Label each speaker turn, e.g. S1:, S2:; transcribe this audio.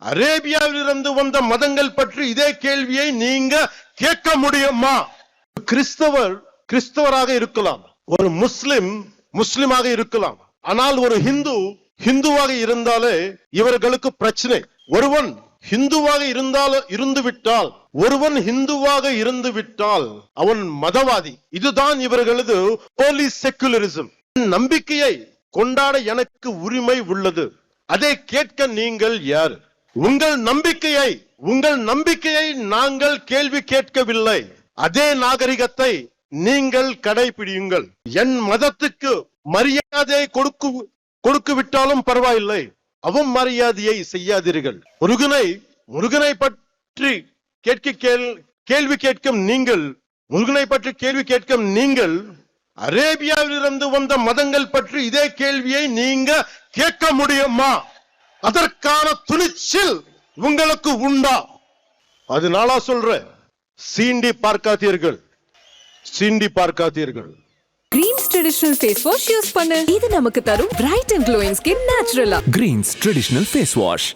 S1: அரேபியாவிலிருந்து வந்த மதங்கள் பற்றி இதே கேள்வியை நீங்க கேட்க முடியுமா? கிறிஸ்தவராக இருக்கலாம், ஒரு முஸ்லிமாக இருக்கலாம். ஆனால் ஒரு ஹிந்துவாக இருந்தாலே இவர்களுக்கு பிரச்சனை. ஒருவன் ஹிந்துவாக இருந்து விட்டால் அவன் மதவாதி. இதுதான் இவர்களது போலி செக்குலரிசம். நம்பிக்கையை கொண்டாட எனக்கு உரிமை உள்ளது. அதை கேட்க நீங்கள் யார்? உங்கள் நம்பிக்கையை நாங்கள் கேள்வி கேட்கவில்லை. அதே நாகரிகத்தை நீங்கள் கடைபிடியுங்கள். என் மதத்துக்கு மரியாதை கொடுக்க விட்டாலும் பரவாயில்லை, அவமரியாதையை செய்யாதீர்கள். முருகனை பற்றி கேள்வி கேட்கும் நீங்கள் அரேபியாவிலிருந்து வந்த மதங்கள் பற்றி இதே கேள்வியை நீங்க கேட்க முடியுமா? அதற்கான துணிச்சல் உங்களுக்கு உண்டா? அதனால சொல்றேன், சீண்டி பார்க்காதீர்கள்.
S2: Greens traditional face wash use பண்ணு. இது நமக்கு தரும் bright and glowing skin naturally.
S3: Greens traditional face wash.